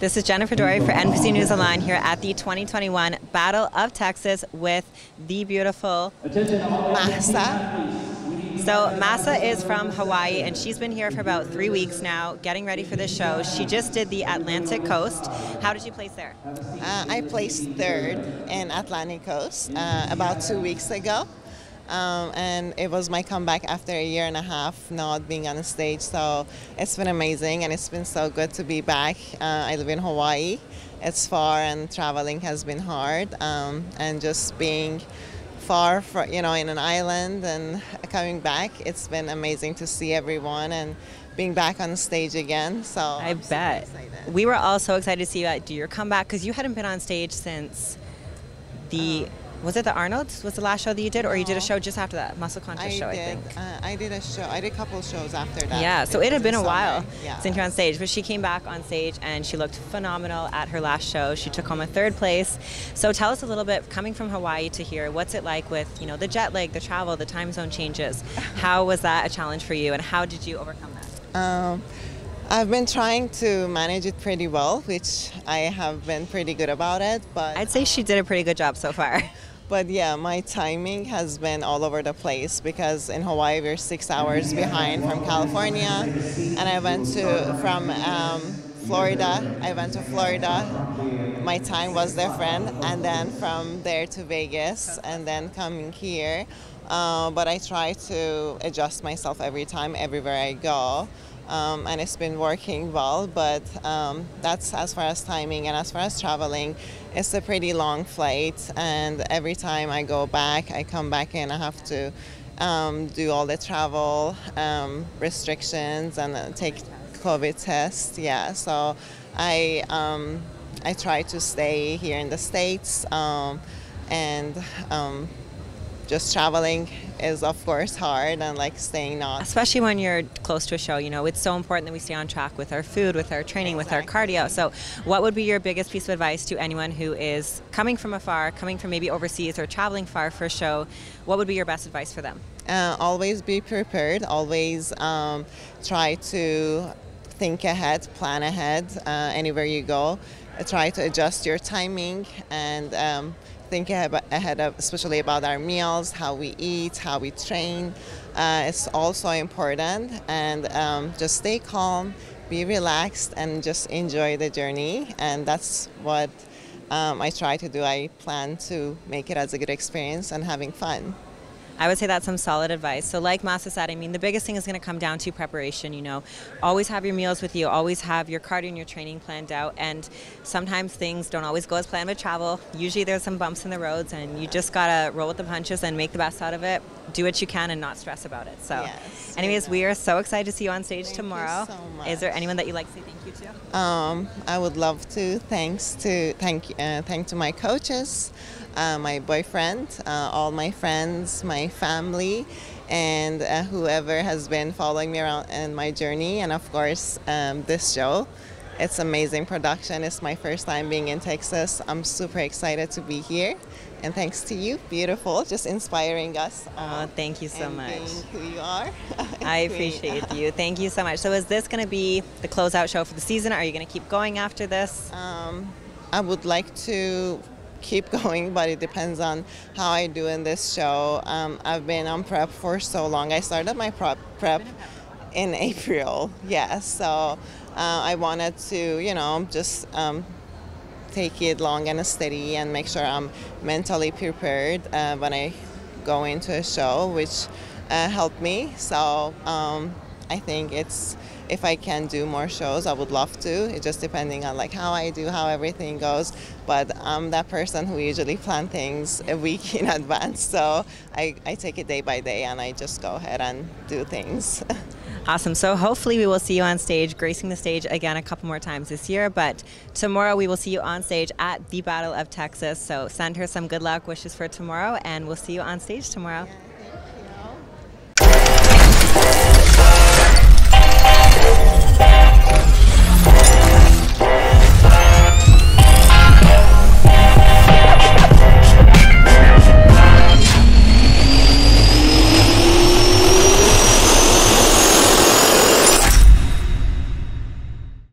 This is Jennifer Dorie for NBC News Online here at the 2021 Battle of Texas with the beautiful Mahsa. So Mahsa is from Hawaii and she's been here for about 3 weeks now getting ready for this show. She just did the Atlantic Coast. How did you place there? I placed third in Atlantic Coast about 2 weeks ago. And it was my comeback after a year and a half not being on the stage, so it's been amazing and it's been so good to be back. I live in Hawaii. It's far and traveling has been hard, and just being far from, in an island and coming back, it's been amazing to see everyone and being back on the stage again. So I bet. We were all so excited to see you do your comeback because you hadn't been on stage since was it the Arnold's? Was the last show that you did, or you did a show just after that muscle contest show? I think I did a show. I did a couple of shows after that. Yeah, so it had been a while since you're on stage, but she came back on stage and she looked phenomenal at her last show. She took home a third place. So tell us a little bit, coming from Hawaii to here, what's it like with the jet lag, the travel, the time zone changes? How was that a challenge for you, and how did you overcome that? I've been trying to manage it pretty well, which I have been pretty good about it. But I'd say she did a pretty good job so far. But yeah, my timing has been all over the place because in Hawaii we're 6 hours behind from California, and I went from Florida. I went to Florida. My time was different, and then from there to Vegas, and then coming here. But I try to adjust myself every time, everywhere I go. And it's been working well, but that's as far as timing. And as far as traveling, it's a pretty long flight, and every time I go back, I come back in, I have to do all the travel restrictions and take COVID tests. Yeah, so I try to stay here in the States, and just traveling is of course hard, and staying not. Especially when you're close to a show, it's so important that we stay on track with our food, with our training, with our cardio. So what would be your biggest piece of advice to anyone who is coming from afar, coming from maybe overseas or traveling far for a show? What would be your best advice for them? Always be prepared, always try to think ahead, plan ahead, anywhere you go. Try to adjust your timing and think ahead of, especially about our meals, how we eat, how we train. It's also important, and just stay calm, be relaxed, and just enjoy the journey. And that's what I try to do. I plan to make it as a good experience and having fun. I would say that's some solid advice. So like Mahsa said, the biggest thing is going to come down to preparation. Always have your meals with you, always have your cardio and your training planned out, and sometimes things don't always go as planned with travel. Usually there's some bumps in the roads, and you just got to roll with the punches and make the best out of it. Do what you can and not stress about it. So yes, anyways, we are so excited to see you on stage tomorrow. Thank you so much. Is there anyone that you'd like to say thank you to? I would love to thank to my coaches, my boyfriend, all my friends, my family, and whoever has been following me around in my journey, and of course this show. It's amazing production. It's my first time being in Texas. I'm super excited to be here, and thanks to you, beautiful, just inspiring us. Thank you so much. Being who you are. I appreciate you. Thank you so much. So is this going to be the closeout show for the season? Are you going to keep going after this? I would like to keep going, but it depends on how I do in this show. I've been on prep for so long. I started my prep in April, yes. So I wanted to, just take it long and steady and make sure I'm mentally prepared when I go into a show, which helped me. So I think if I can do more shows, I would love to. It's just depending on how I do, how everything goes. But I'm that person who usually plan things a week in advance. So I take it day by day, and I just go ahead and do things. Awesome. So hopefully we will see you on stage, gracing the stage again a couple more times this year. But tomorrow we will see you on stage at the Battle of Texas. So send her some good luck wishes for tomorrow, and we'll see you on stage tomorrow. Yeah.